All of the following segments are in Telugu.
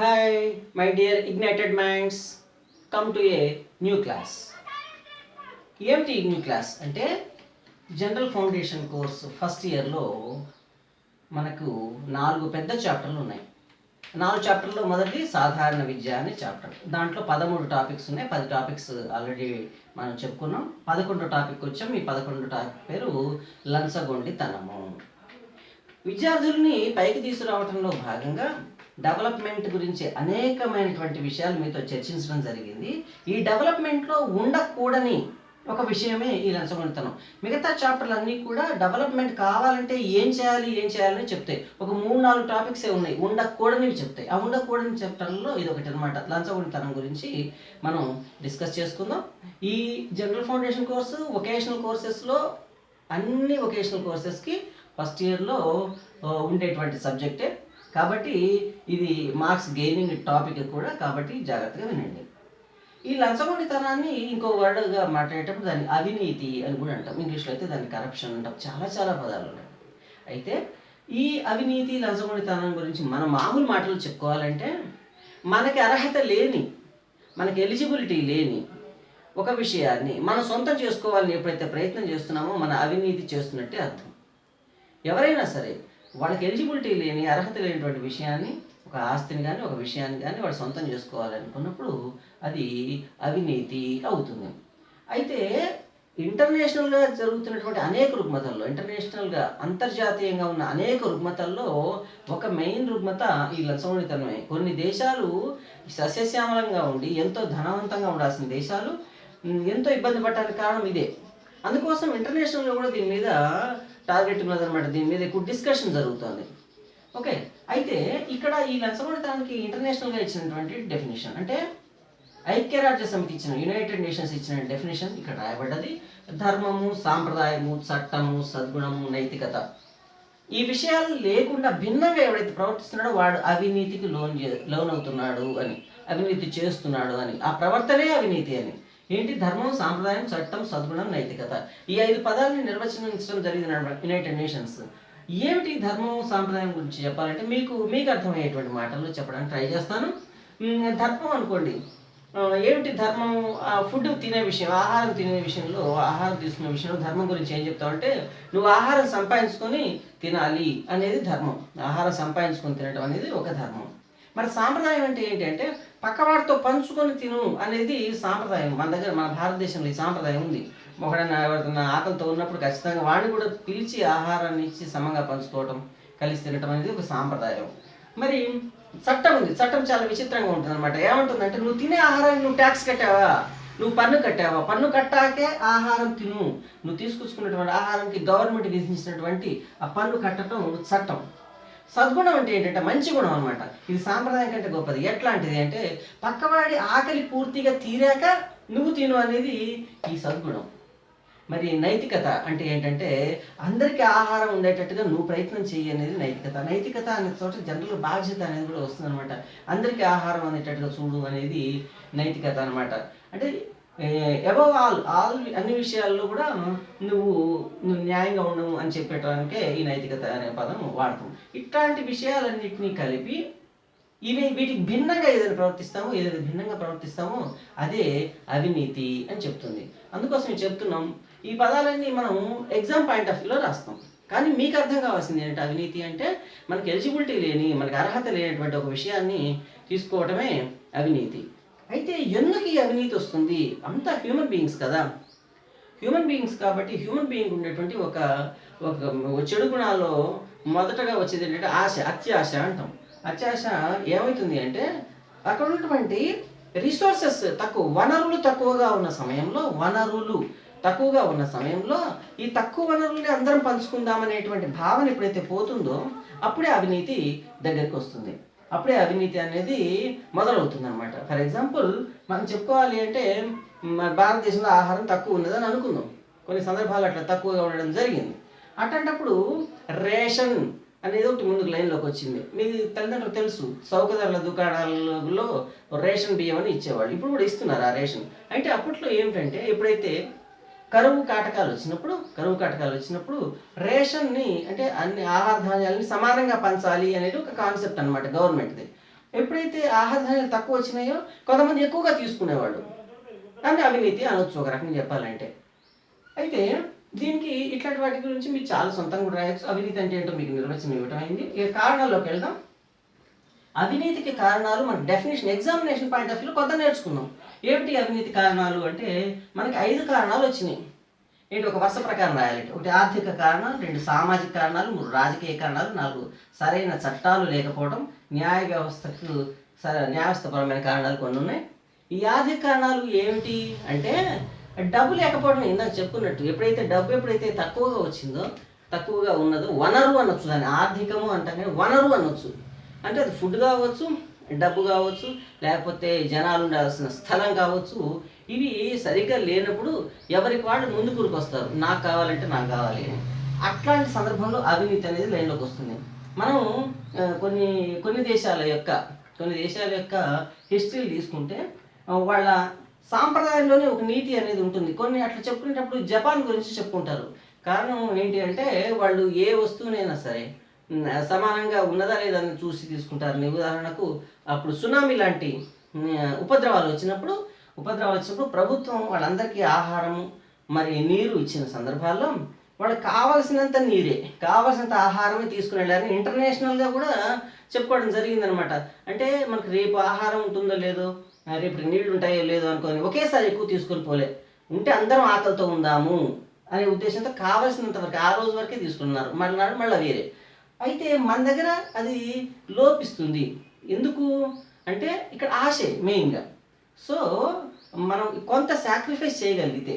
Hi, my dear ignited minds. Come to a new class. ఏమిటి న్యూ క్లాస్ అంటే జనరల్ ఫౌండేషన్ కోర్స్ ఫస్ట్ ఇయర్లో మనకు 4 పెద్ద చాప్టర్లు ఉన్నాయి. 4 చాప్టర్లో మొదటి సాధారణ విద్య అనే చాప్టర్. దాంట్లో 13 టాపిక్స్ ఉన్నాయి. 10 టాపిక్స్ ఆల్రెడీ మనం చెప్పుకున్నాం. 11 టాపిక్ వచ్చాం. ఈ 11 టాపిక్ పేరు లంచగొండితనము. విద్యార్థుల్ని పైకి తీసుకురావడంలో భాగంగా డెవలప్మెంట్ గురించి అనేకమైనటువంటి విషయాలు మీతో చర్చించడం జరిగింది. ఈ డెవలప్మెంట్లో ఉండకూడని ఒక విషయమే ఈ లంచగొండితనం. మిగతా చాప్టర్లు అన్నీ కూడా డెవలప్మెంట్ కావాలంటే ఏం చేయాలని చెప్తాయి. ఒక 3-4 టాపిక్సే ఉన్నాయి ఉండకూడనివి చెప్తాయి. ఆ ఉండకూడని చాప్టర్లలో ఇది ఒకటి అనమాట. లంచగొండితనం గురించి మనం డిస్కస్ చేసుకుందాం. ఈ జనరల్ ఫౌండేషన్ కోర్సు వొకేషనల్ కోర్సెస్లో అన్ని వొకేషనల్ కోర్సెస్కి ఫస్ట్ ఇయర్లో ఉండేటువంటి సబ్జెక్టే కాబట్టి ఇది మార్క్స్ గెయినింగ్ టాపిక్ కూడా, కాబట్టి జాగ్రత్తగా వినండి. ఈ లంచగొండితనాన్ని ఇంకో వర్డ్గా మాట్లాడేటప్పుడు దాన్ని అవినీతి అని కూడా అంటాం. ఇంగ్లీష్లో అయితే దాన్ని కరప్షన్ అంటాం. చాలా పదాలు ఉన్నాయి. అయితే ఈ అవినీతి లంచగొండితనం గురించి మన మామూలు మాటలు చెప్పుకోవాలంటే మనకి అర్హత లేని, మనకి ఎలిజిబిలిటీ లేని ఒక విషయాన్ని మనం సొంతం చేసుకోవాలని ఎప్పుడైతే ప్రయత్నం చేస్తున్నామో మన అవినీతి చేస్తున్నట్టే అర్థం. ఎవరైనా సరే వాళ్ళకి ఎలిజిబిలిటీ లేని, అర్హత లేనిటువంటి విషయాన్ని, ఒక ఆస్తిని కానీ ఒక విషయాన్ని కానీ వాడు సొంతం చేసుకోవాలనుకున్నప్పుడు అది అవినీతి అవుతుంది. అయితే ఇంటర్నేషనల్గా జరుగుతున్నటువంటి అనేక రుగ్మతల్లో, ఇంటర్నేషనల్గా అంతర్జాతీయంగా ఉన్న అనేక రుగ్మతల్లో ఒక మెయిన్ రుగ్మత ఈ లంచగొండితనమే. కొన్ని దేశాలు సస్యశ్యామలంగా ఉండి ఎంతో ధనవంతంగా ఉండాల్సిన దేశాలు ఎంతో ఇబ్బంది పడటానికి కారణం ఇదే. అందుకోసం ఇంటర్నేషనల్గా కూడా దీని మీద టార్గెట్ ఉన్నదన్నమాట. దీని మీద ఎక్కువ డిస్కషన్ జరుగుతుంది. ఓకే, అయితే ఇక్కడ ఈ లంచగొండితనానికి ఇంటర్నేషనల్గా ఇచ్చినటువంటి డెఫినేషన్ అంటే ఐక్యరాజ్య సమితి ఇచ్చిన, యునైటెడ్ నేషన్స్ ఇచ్చిన డెఫినేషన్ ఇక్కడ రాయబడ్డది. ధర్మము, సాంప్రదాయము, చట్టము, సద్గుణము, నైతికత ఈ విషయాలు లేకుండా భిన్నంగా ఎవడైతే ప్రవర్తిస్తున్నాడో వాడు అవినీతికి లోనవుతున్నాడు అని, అవినీతి చేస్తున్నాడు అని, ఆ ప్రవర్తనే అవినీతి అని. ఏంటి? ధర్మం, సాంప్రదాయం, చట్టం, సద్గుణం, నైతికత. ఈ 5 పదాలని నిర్వచించడం జరిగింది యునైటెడ్ నేషన్స్. ఏమిటి ధర్మం, సాంప్రదాయం గురించి చెప్పాలంటే మీకు అర్థమయ్యేటువంటి మాటల్లో చెప్పడానికి ట్రై చేస్తాను. ధర్మం అనుకోండి, ఏమిటి ధర్మం? ఫుడ్ తినే విషయం, ఆహారం తినే విషయంలో, ఆహారం తీసుకునే విషయంలో ధర్మం గురించి ఏం చెప్తావంటే నువ్వు ఆహారం సంపాదించుకొని తినాలి అనేది ధర్మం. ఆహారం సంపాదించుకొని తినడం అనేది ఒక ధర్మం. మరి సాంప్రదాయం అంటే ఏంటి అంటే పక్కవాడితో పంచుకొని తిను అనేది సాంప్రదాయం. మన దగ్గర, మన భారతదేశంలో ఈ సాంప్రదాయం ఉంది. ఎవరైనా ఆకలితో ఉన్నప్పుడు ఖచ్చితంగా వాడిని కూడా పిలిచి ఆహారాన్ని ఇచ్చి సమంగా పంచుకోవటం, కలిసి తినటం అనేది ఒక సాంప్రదాయం. మరి చట్టం ఉంది. చట్టం చాలా విచిత్రంగా ఉంటుంది అనమాట. ఏమంటుందంటే నువ్వు తినే ఆహారాన్ని నువ్వు ట్యాక్స్ కట్టావా, నువ్వు పన్ను కట్టావా, పన్ను కట్టాకే ఆహారం తిను. నువ్వు తీసుకొచ్చుకున్నటువంటి ఆహారానికి గవర్నమెంట్ విధించినటువంటి ఆ పన్ను కట్టడం చట్టం. సద్గుణం అంటే ఏంటంటే మంచి గుణం అనమాట. ఇది సాంప్రదాయం కంటే గొప్పది. ఎట్లాంటిది అంటే పక్కవాడి ఆకలి పూర్తిగా తీరాక నువ్వు తిను అనేది ఈ సద్గుణం. మరి నైతికత అంటే ఏంటంటే అందరికీ ఆహారం ఉండేటట్టుగా నువ్వు ప్రయత్నం చెయ్యి అనేది నైతికత. నైతికత అనే చోట జనరల్ బాధ్యత అనేది కూడా వస్తుంది అనమాట. అందరికీ ఆహారం అనేటట్టుగా చూడు అనేది నైతికత అనమాట. అంటే అబవ్ ఆల్ అన్ని విషయాల్లో కూడా నువ్వు న్యాయంగా ఉండవు అని చెప్పటానికే ఈ నైతికత అనే పదం వాడతాం. ఇట్లాంటి విషయాలన్నింటినీ కలిపి వీటికి భిన్నంగా ఏదైనా ప్రవర్తిస్తామో అదే అవినీతి అని చెప్తుంది. అందుకోసం చెప్తున్నాం, ఈ పదాలన్నీ మనం ఎగ్జామ్ పాయింట్ ఆఫ్ వ్యూలో రాస్తాం. కానీ మీకు అర్థం కావాల్సింది ఏంటంటే అవినీతి అంటే మనకి ఎలిజిబిలిటీ లేని, మనకి అర్హత లేనటువంటి ఒక విషయాన్ని తీసుకోవటమే అవినీతి. అయితే ఎందుకు ఈ అవినీతి వస్తుంది? అంతా హ్యూమన్ బీయింగ్స్ కదా. హ్యూమన్ బీయింగ్స్ కాబట్టి హ్యూమన్ బీయింగ్ ఉండేటువంటి ఒక చెడు గుణాల్లో మొదటగా వచ్చేది ఏంటంటే ఆశ, అత్యాశ అంటాం. అత్యాశ ఏమవుతుంది అంటే అక్కడ ఉన్నటువంటి రిసోర్సెస్ తక్కువ, వనరులు తక్కువగా ఉన్న సమయంలో ఈ తక్కువ వనరుల్ని అందరం పంచుకుందామనేటువంటి భావన ఎప్పుడైతే పోతుందో అప్పుడే అవినీతి దగ్గరికి వస్తుంది. అప్పుడే అవినీతి అనేది మొదలవుతుంది అనమాట. ఫర్ ఎగ్జాంపుల్ మనం చెప్పుకోవాలి అంటే మన భారతదేశంలో ఆహారం తక్కువ ఉన్నదని అనుకుందాం. కొన్ని సందర్భాలు అట్లా తక్కువగా ఉండడం జరిగింది. అట్లాంటప్పుడు రేషన్ అనేది ఒకటి ముందుకు లైన్లోకి వచ్చింది. మీ తల్లిదండ్రులకు తెలుసు, చౌకధరల దుకాణాలలో రేషన్ బియ్యం అని ఇచ్చేవాళ్ళు. ఇప్పుడు కూడా ఇస్తున్నారు ఆ రేషన్. అంటే అప్పట్లో ఏమిటంటే ఎప్పుడైతే కరువు కాటకాలు వచ్చినప్పుడు రేషన్ని అంటే అన్ని ఆహార ధాన్యాలని సమానంగా పంచాలి అనేది ఒక కాన్సెప్ట్ అనమాట గవర్నమెంట్ది. ఎప్పుడైతే ఆహార ధాన్యాలు తక్కువ వచ్చినాయో కొంతమంది ఎక్కువగా తీసుకునేవాళ్ళు. అంటే అవినీతి అనొచ్చు ఒక రకంగా చెప్పాలంటే. అయితే దీనికి ఇట్లాంటి వాటి గురించి మీరు చాలా సొంతంగా కూడా రాయొచ్చు. అవినీతి అంటే ఏంటో మీకు నిర్వచనం ఇవ్వటం అయింది. ఇక కారణాల్లోకి వెళ్దాం. అవినీతికి కారణాలు మన definition examination point of view కొంత నేర్చుకున్నాం. ఏమిటి అవినీతి కారణాలు అంటే మనకి 5 కారణాలు వచ్చినాయి. ఏంటి ఒక వరుస ప్రకారం రాయాలి. 1 ఆర్థిక కారణం, 2 సామాజిక కారణాలు, 3 రాజకీయ కారణాలు, 4 సరైన చట్టాలు లేకపోవడం, న్యాయవ్యవస్థపరమైన కారణాలు కొన్ని ఉన్నాయి. ఈ ఆర్థిక కారణాలు ఏమిటి అంటే డబ్బు లేకపోవడం ఇందాక చెప్పుకున్నట్టు ఎప్పుడైతే తక్కువగా వచ్చిందో తక్కువగా ఉన్నదో వనరు అనొచ్చు, దాన్ని ఆర్థికము అంటానే వనరు అనొచ్చు. అంటే అది ఫుడ్ కావచ్చు, డబ్బు కావచ్చు, లేకపోతే జనాలు ఉండాల్సిన స్థలం కావచ్చు. ఇవి సరిగ్గా లేనప్పుడు ఎవరికి వాళ్ళు ముందుకు వస్తారు, నాకు కావాలంటే నాకు కావాలి అని. అట్లాంటి సందర్భంలో అవినీతి అనేది లైన్లోకి వస్తుంది. మనం కొన్ని కొన్ని దేశాల యొక్క హిస్టరీలు తీసుకుంటే వాళ్ళ సాంప్రదాయంలోనే ఒక నీతి అనేది ఉంటుంది. కొన్ని అట్లా చెప్పుకునేటప్పుడు జపాన్ గురించి చెప్పుకుంటారు. కారణం ఏంటి అంటే వాళ్ళు ఏ వస్తువునైనా సరే సమానంగా ఉన్నదా లేదా అని చూసి తీసుకుంటారు. ఉదాహరణకు అప్పుడు సునామీ లాంటి ఉపద్రవాలు వచ్చినప్పుడు ప్రభుత్వం వాళ్ళందరికీ ఆహారము మరి నీరు ఇచ్చిన సందర్భాల్లో వాళ్ళకి కావాల్సినంత ఆహారమే తీసుకుని వెళ్ళారని ఇంటర్నేషనల్గా కూడా చెప్పుకోవడం జరిగిందనమాట. అంటే మనకు రేపు ఆహారం ఉంటుందో లేదో, రేపు నీళ్లు ఉంటాయో లేదో అనుకొని ఒకేసారి ఎక్కువ తీసుకొని పోలే. ఉంటే అందరం ఆకలితో ఉందాము అనే ఉద్దేశంతో కావాల్సినంత వరకు ఆ రోజు వరకే తీసుకున్నారు. మళ్ళీ వేరే. అయితే మన దగ్గర అది లోపిస్తుంది. ఎందుకు అంటే ఇక్కడ ఆశే మెయిన్గా. సో మనం కొంత సాక్రిఫైస్ చేయగలిగితే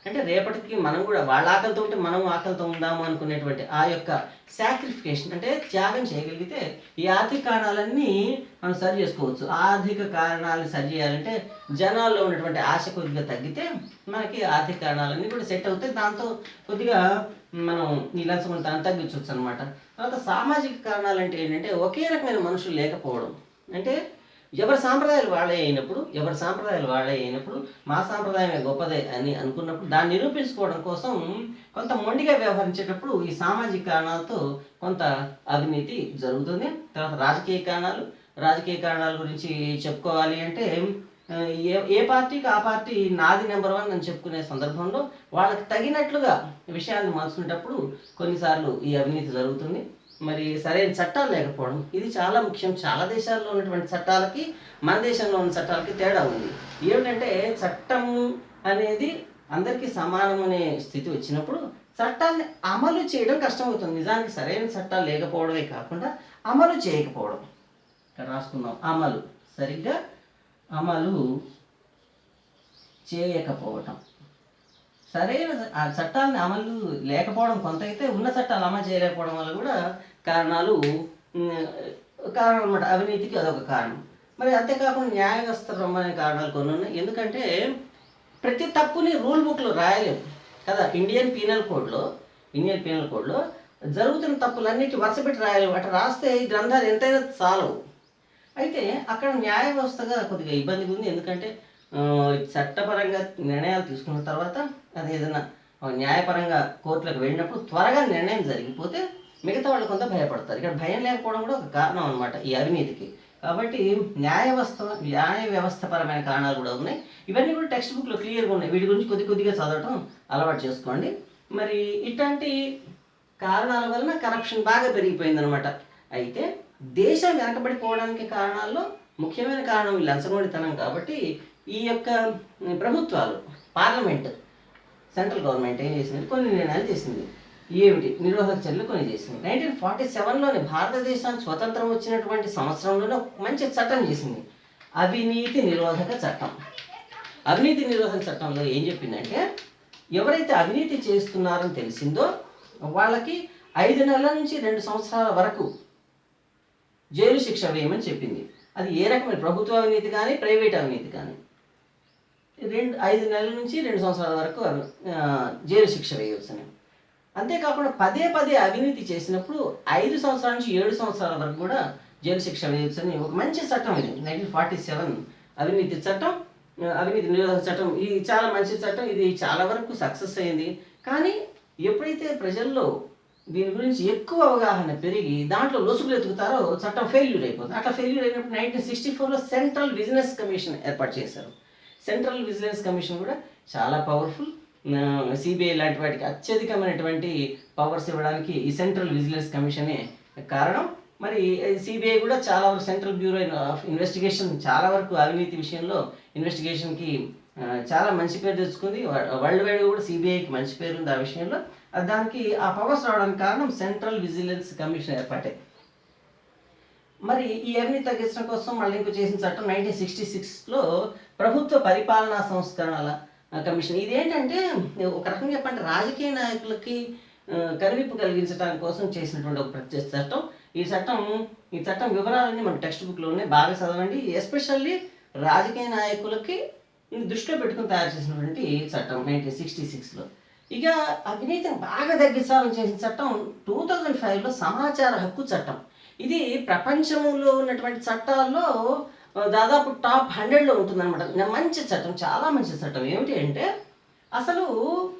అంటే రేపటికి మనం కూడా వాళ్ళ ఆకలితో ఉంటే మనం ఆకలితో ఉందాము అనుకునేటువంటి ఆ యొక్క సాక్రిఫికేషన్ అంటే త్యాగం చేయగలిగితే ఈ ఆర్థిక కారణాలన్నీ మనం సరి చేసుకోవచ్చు. ఆర్థిక కారణాలను సరి చేయాలంటే జనాల్లో ఉన్నటువంటి ఆశ కొద్దిగా తగ్గితే మనకి ఆర్థిక కారణాలన్నీ కూడా సెట్ అవుతాయి. దాంతో కొద్దిగా మనం ఈ లంచగొంతనాన్ని తగ్గించవచ్చు అనమాట. తర్వాత సామాజిక కారణాలు అంటే ఏంటంటే ఒకే రకమైన మనుషులు లేకపోవడం. అంటే ఎవరి సాంప్రదాయాలు వాళ్ళే అయినప్పుడు మా సాంప్రదాయమే గొప్పదే అని అనుకున్నప్పుడు దాన్ని నిరూపించుకోవడం కోసం కొంత మొండిగా వ్యవహరించేటప్పుడు ఈ సామాజిక కారణాలతో కొంత అవినీతి జరుగుతుంది. తర్వాత రాజకీయ కారణాల గురించి చెప్పుకోవాలి అంటే ఏ పార్టీకి ఆ పార్టీ నాది నెంబర్ 1 అని చెప్పుకునే సందర్భంలో వాళ్ళకి తగినట్లుగా విషయాన్ని మలుచుకునేటప్పుడు కొన్నిసార్లు ఈ అవినీతి జరుగుతుంది. మరి సరైన చట్టాలు లేకపోవడం ఇది చాలా ముఖ్యం. చాలా దేశాల్లో ఉన్నటువంటి చట్టాలకి మన దేశంలో ఉన్న చట్టాలకి తేడా ఉంది. ఏమిటంటే చట్టం అనేది అందరికీ సమానం అనే స్థితి వచ్చినప్పుడు చట్టాన్ని అమలు చేయడం కష్టమవుతుంది. నిజానికి సరైన చట్టాలు లేకపోవడమే కాకుండా అమలు చేయకపోవడం. ఇక్కడ రాసుకుందాం, సరిగ్గా అమలు చేయకపోవటం. సరైన చట్టాలను అమలు లేకపోవడం కొంత అయితే ఉన్న చట్టాలు అమలు చేయలేకపోవడం వల్ల కూడా కారణం అనమాట. అవినీతికి అదొక కారణం. మరి అంతేకాకుండా న్యాయ వ్యవస్థపరమైన కారణాలు కొన్ని ఉన్నాయి. ఎందుకంటే ప్రతి తప్పుని రూల్ బుక్లో రాయలేము కదా. ఇండియన్ పీనల్ కోడ్లో జరుగుతున్న తప్పులన్నిటి వరుసపెట్టి రాయలేము. అట్లా రాస్తే ఈ గ్రంథాలు ఎంతైనా చాలవు. అయితే అక్కడ న్యాయ వ్యవస్థగా కొద్దిగా ఇబ్బందిగా ఉంది. ఎందుకంటే చట్టపరంగా నిర్ణయాలు తీసుకున్న తర్వాత అది ఏదైనా న్యాయపరంగా కోర్టులకు వెళ్ళినప్పుడు త్వరగా నిర్ణయం జరిగిపోతే మిగతా వాళ్ళు కొంత భయపడతారు. ఇక్కడ భయం లేకపోవడం కూడా ఒక కారణం అనమాట ఈ అవినీతికి. కాబట్టి న్యాయ వ్యవస్థపరమైన కారణాలు కూడా ఉన్నాయి. ఇవన్నీ కూడా టెక్స్ట్ బుక్లో క్లియర్గా ఉన్నాయి. వీటి గురించి కొద్దిగా చదవటం అలవాటు చేసుకోండి. మరి ఇట్లాంటి కారణాల వలన కరప్షన్ బాగా పెరిగిపోయిందనమాట. అయితే దేశం వెనకబడిపోవడానికి కారణాల్లో ముఖ్యమైన కారణం ఈ లంచగొండితనం. కాబట్టి ఈ యొక్క ప్రభుత్వాలు, పార్లమెంట్, సెంట్రల్ గవర్నమెంట్ ఏం చేసింది, కొన్ని నిర్ణయాలు చేసింది. ఏమిటి నిరోధక చర్యలు కొన్ని చేసింది. 1947లోనే భారతదేశానికి స్వతంత్రం వచ్చినటువంటి సంవత్సరంలోనే మంచి చట్టం చేసింది, అవినీతి నిరోధక చట్టం. అవినీతి నిరోధక చట్టంలో ఏం చెప్పిందంటే ఎవరైతే అవినీతి చేస్తున్నారని తెలిసిందో వాళ్ళకి 5 నెలల నుంచి 2 సంవత్సరాల వరకు జైలు శిక్ష వేయమని చెప్పింది. అది ఏ రకమైన ప్రభుత్వ అవినీతి కానీ ప్రైవేట్ అవినీతి కానీ 5 నెలల నుంచి 2 సంవత్సరాల వరకు జైలు శిక్ష వేయవచ్చని. అంతేకాకుండా పదే అవినీతి చేసినప్పుడు 5 సంవత్సరాల నుంచి 7 సంవత్సరాల వరకు కూడా జైలు శిక్ష వేయవచ్చని ఒక మంచి చట్టం ఇది 1947 అవినీతి చట్టం, అవినీతి నిరోధక చట్టం. ఇది చాలా మంచి చట్టం. ఇది చాలా వరకు సక్సెస్ అయింది. కానీ ఎప్పుడైతే ప్రజల్లో దీని గురించి ఎక్కువ అవగాహన పెరిగి దాంట్లో లొసుగులు ఎతుకుతారో చట్టం ఫెయిల్యూర్ అయిపోతుంది. అట్లా ఫెయిల్యూర్ అయినప్పుడు 1964లో సెంట్రల్ విజిలెన్స్ కమిషన్ ఏర్పాటు చేశారు. సెంట్రల్ విజిలెన్స్ కమిషన్ కూడా చాలా పవర్ఫుల్. సిబిఐ లాంటి వాటికి అత్యధికమైనటువంటి పవర్స్ ఇవ్వడానికి ఈ సెంట్రల్ విజిలెన్స్ కమిషనే కారణం. మరి సిబిఐ కూడా చాలా వరకు సెంట్రల్ బ్యూరో ఆఫ్ ఇన్వెస్టిగేషన్ చాలా వరకు అవినీతి విషయంలో ఇన్వెస్టిగేషన్కి చాలా మంచి పేరు తెచ్చుకుంది. వరల్డ్ వైడ్గా కూడా సిబిఐకి మంచి పేరు ఉంది ఆ విషయంలో. దానికి ఆ పవర్స్ రావడానికి కారణం సెంట్రల్ విజిలెన్స్ కమిషన్ ఏర్పాటే. మరి ఈ అవినీతి తగ్గించడం కోసం మళ్ళీ ఇంకో చేసిన చట్టం 1966లో ప్రభుత్వ పరిపాలనా సంస్కరణల కమిషన్. ఇదేంటంటే ఒక రకంగా చెప్పంటే రాజకీయ నాయకులకి కనువిప్పు కలిగించడానికి కోసం చేసినటువంటి ఒక ప్రత్యేక చట్టం. ఈ చట్టం వివరాలన్నీ మన టెక్స్ట్ బుక్లో ఉన్నాయి, బాగా చదవండి. ఎస్పెషల్లీ రాజకీయ నాయకులకి దృష్టిలో పెట్టుకుని తయారు చేసినటువంటి చట్టం 1966లో. ఇక అవినీతిని బాగా తగ్గించాలని చేసిన చట్టం 2005లో సమాచార హక్కు చట్టం. ఇది ప్రపంచంలో ఉన్నటువంటి చట్టాల్లో దాదాపు టాప్ 100లో ఉంటుందన్నమాట. మంచి చట్టం, చాలా మంచి చట్టం. ఏమిటి అంటే అసలు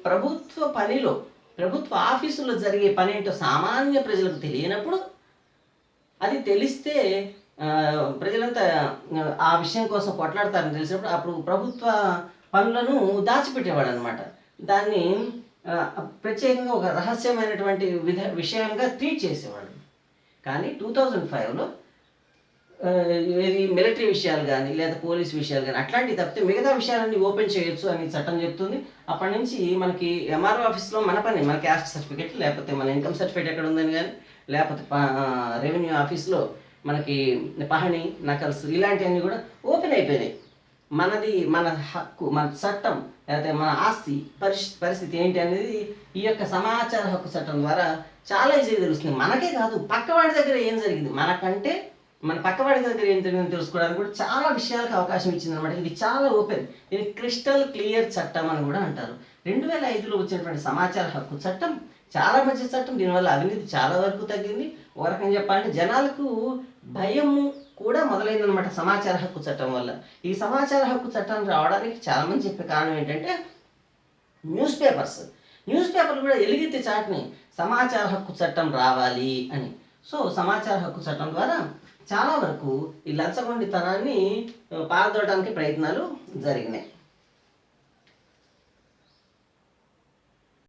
ప్రభుత్వ ఆఫీసుల్లో జరిగే పని ఏంటో సామాన్య ప్రజలకు తెలియనప్పుడు, అది తెలిస్తే ప్రజలంతా ఆ విషయం కోసం కొట్లాడతారని తెలిసినప్పుడు అప్పుడు ప్రభుత్వ పనులను దాచిపెట్టేవాడు అనమాట. దాన్ని ప్రత్యేకంగా ఒక రహస్యమైనటువంటి విషయంగా ట్రీట్ చేసేవాడు. కానీ 2005లో ఇది మిలిటరీ విషయాలు కానీ లేదా పోలీస్ విషయాలు కానీ అట్లాంటివి తప్పితే మిగతా విషయాలన్నీ ఓపెన్ చేయొచ్చు అని చట్టం చెప్తుంది. అప్పటి నుంచి మనకి ఎంఆర్ఓ ఆఫీస్లో మన పని, మన క్యాస్ట్ సర్టిఫికేట్ లేకపోతే మన ఇన్కమ్ సర్టిఫికేట్ ఎక్కడ ఉందని కానీ, లేకపోతే రెవెన్యూ ఆఫీస్లో మనకి పహణి నకల్స్ ఇలాంటివన్నీ కూడా ఓపెన్ అయిపోయినాయి. మన హక్కు, మన చట్టం లేకపోతే మన ఆస్తి పరిస్థితి ఏంటి అనేది ఈ యొక్క సమాచార హక్కు చట్టం ద్వారా చాలా ఈజీగా తెలుస్తుంది. మనకే కాదు, పక్కవాడి దగ్గర ఏం జరిగింది, మన పక్కవాడి దగ్గర ఏం జరిగిందని తెలుసుకోవడానికి కూడా చాలా విషయాలకు అవకాశం ఇచ్చింది అనమాట. ఇది చాలా ఓపెన్, ఇది క్రిస్టల్ క్లియర్ చట్టం అని కూడా అంటారు. 2005లో వచ్చినటువంటి సమాచార హక్కు చట్టం చాలా మంచి చట్టం. దీనివల్ల అవినీతి చాలా వరకు తగ్గింది. ఒక రకంగా చెప్పాలంటే జనాలకు భయము కూడా మొదలైందనమాట సమాచార హక్కు చట్టం వల్ల. ఈ సమాచార హక్కు చట్టం రావడానికి చాలామంది చెప్పే కారణం ఏంటంటే న్యూస్ పేపర్లు కూడా ఎలుగెత్తి చాటుని సమాచార హక్కు చట్టం రావాలి అని. సో సమాచార హక్కు చట్టం ద్వారా చాలా వరకు ఈ లంచగొండితనాన్ని పారదోడడానికి ప్రయత్నాలు జరిగినాయి.